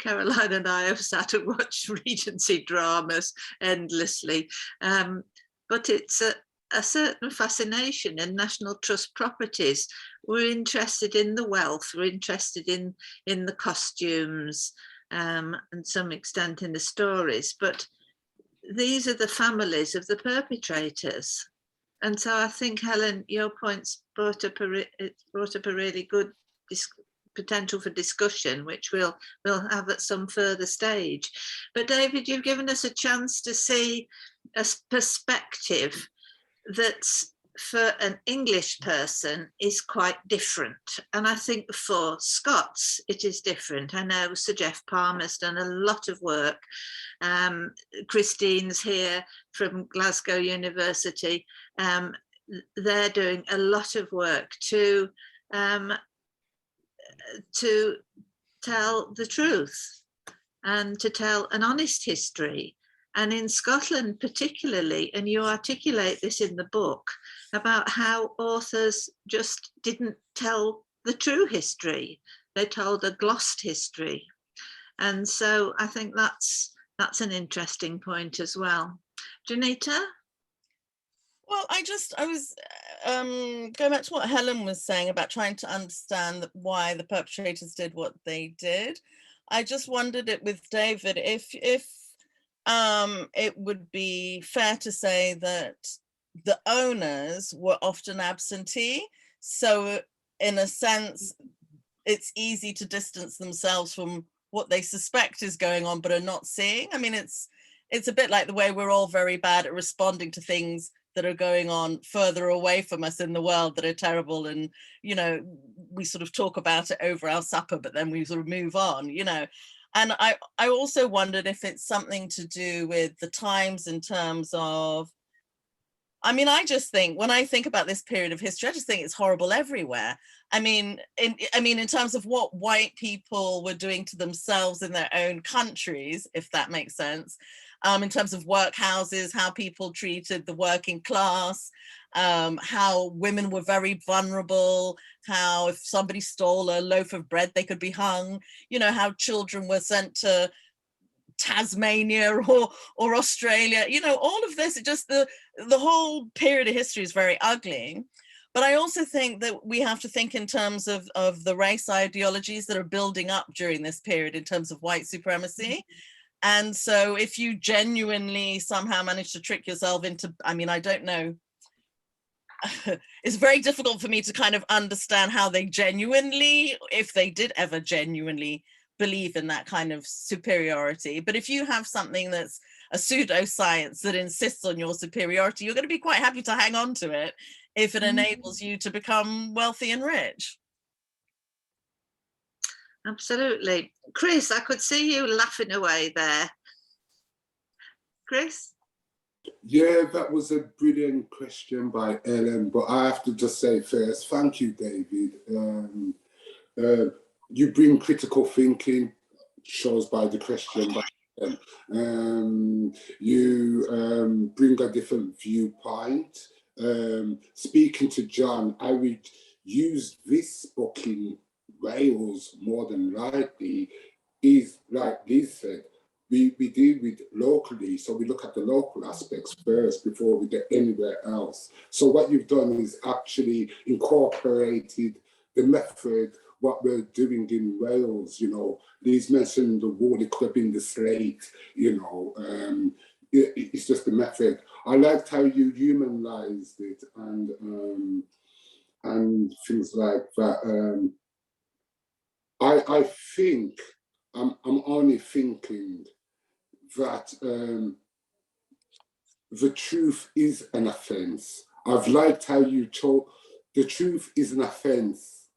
Caroline and I have sat and watched Regency dramas endlessly. But it's a certain fascination in National Trust properties. We're interested in the wealth, we're interested in the costumes, and some extent in the stories, but these are the families of the perpetrators. And so I think, Helen, your points brought up a really good potential for discussion, which we'll have at some further stage. But David, you've given us a chance to see a perspective that's, for an English person, is quite different. And I think for Scots, it is different. I know Sir Jeff Palmer's done a lot of work. Christine's here from Glasgow University. They're doing a lot of work to tell the truth and to tell an honest history. And in Scotland particularly, and you articulate this in the book, about how authors just didn't tell the true history. They told a glossed history. And so I think that's an interesting point as well. Janita? Well, I was going back to what Helen was saying about trying to understand why the perpetrators did what they did. I just wondered it with David, if it would be fair to say that the owners were often absentee. So in a sense, it's easy to distance themselves from what they suspect is going on, but are not seeing. I mean, it's a bit like the way we're all very bad at responding to things that are going on further away from us in the world that are terrible. And, you know, we sort of talk about it over our supper, but then we sort of move on, you know. And I also wondered if it's something to do with the times in terms of, I mean, I just think, when I think about this period of history, I just think it's horrible everywhere. I mean, in terms of what white people were doing to themselves in their own countries, if that makes sense, in terms of workhouses, how people treated the working class, how women were very vulnerable, how if somebody stole a loaf of bread, they could be hung, you know, how children were sent to Tasmania or Australia, you know, all of this, just the whole period of history is very ugly. But I also think that we have to think in terms of the race ideologies that are building up during this period in terms of white supremacy. And so if you genuinely somehow manage to trick yourself into, I mean, I don't know, it's very difficult for me to kind of understand how they genuinely, if they did ever genuinely believe in that kind of superiority. But if you have something that's a pseudoscience that insists on your superiority, you're going to be quite happy to hang on to it if it enables you to become wealthy and rich. Absolutely. Chris, I could see you laughing away there. Chris? Yeah, that was a brilliant question by Ellen, but I have to just say first, thank you, David. You bring critical thinking, shows by the question. You bring a different viewpoint. Speaking to John, I would use this book in Wales more than likely, is like Liz said, we deal with locally, so we look at the local aspects first before we get anywhere else. So what you've done is actually incorporated the method, what we're doing in Wales, you know. Liz mentioned the Wally Club in the slate, you know, it's just the method. I liked how you humanized it and things like that. I think, I'm only thinking that the truth is an offence. I've liked how you told the truth is an offence.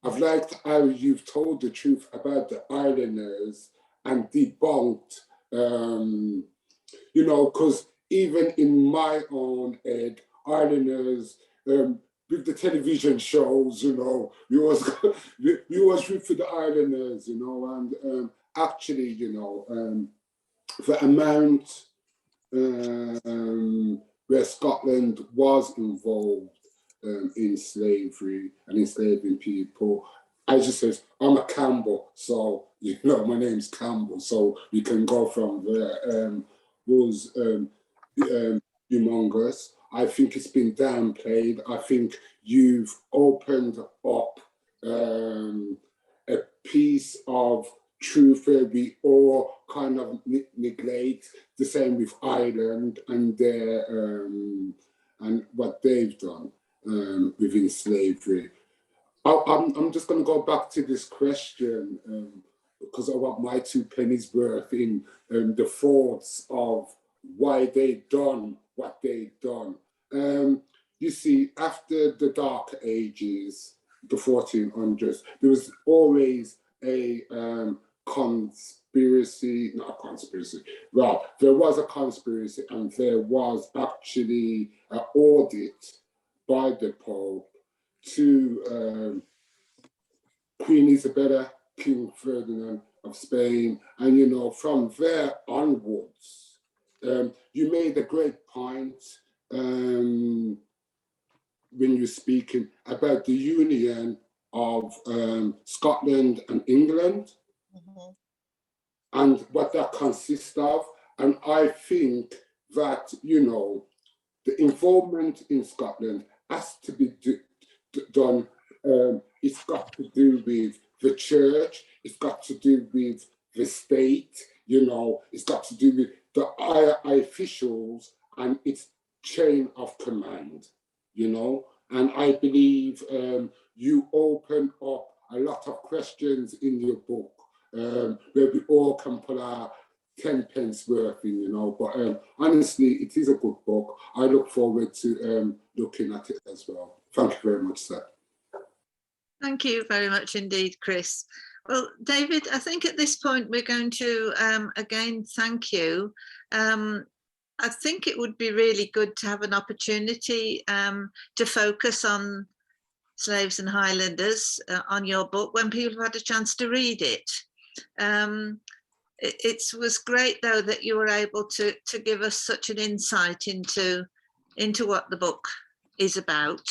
I've liked how you've told the truth about the Islanders and debunked, you know, because even in my own head, Islanders, with the television shows, you know, you was root for the Islanders, you know, and actually, you know, the amount where Scotland was involved in slavery and enslaving people, I just says, I'm a Campbell, so, you know, my name's Campbell, so we can go from there, was humongous. I think it's been downplayed. I think you've opened up a piece of truth where we all kind of neglect. The same with Ireland and their and what they've done within slavery. I'm just going to go back to this question because I want my 2 pennies worth in the thoughts of why they done what they done. You see, after the Dark Ages, the 1400s, there was always a conspiracy, not a conspiracy, well, there was a conspiracy and there was actually an audit by the Pope to Queen Isabella, King Ferdinand of Spain, and you know, from there onwards, you made a great point when you're speaking about the union of Scotland and England and what that consists of. And I think that, you know, the involvement in Scotland has to be done. It's got to do with the church, it's got to do with the state, you know, it's got to do with the higher officials and its chain of command, you know. And I believe you open up a lot of questions in your book where we all can put our 10 pence worth in, you know. But honestly, it is a good book. I look forward to looking at it as well. Thank you very much, sir. Thank you very much indeed, Chris. Well, David, I think at this point we're going to again thank you. I think it would be really good to have an opportunity to focus on Slaves and Highlanders on your book when people have had a chance to read it. It was great though that you were able to give us such an insight into what the book is about,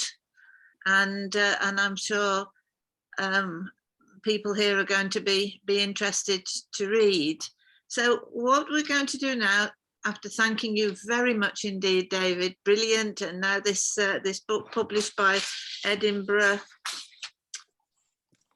and I'm sure people here are going to be interested to read. So what we're going to do now, after thanking you very much indeed, David, brilliant. And now this book published by Edinburgh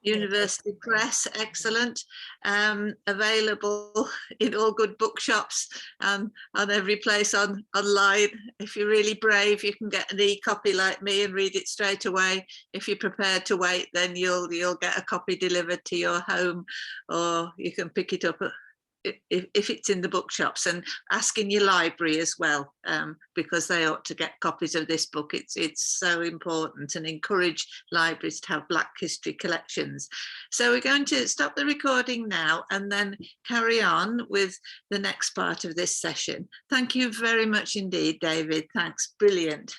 University Press, excellent, available in all good bookshops, on every place online. If you're really brave, you can get an e-copy like me and read it straight away. If you're prepared to wait, then you'll get a copy delivered to your home, or you can pick it up if it's in the bookshops, and ask in your library as well, because they ought to get copies of this book. It's so important, and encourage libraries to have Black history collections. So we're going to stop the recording now and then carry on with the next part of this session. Thank you very much indeed, David. Thanks, brilliant.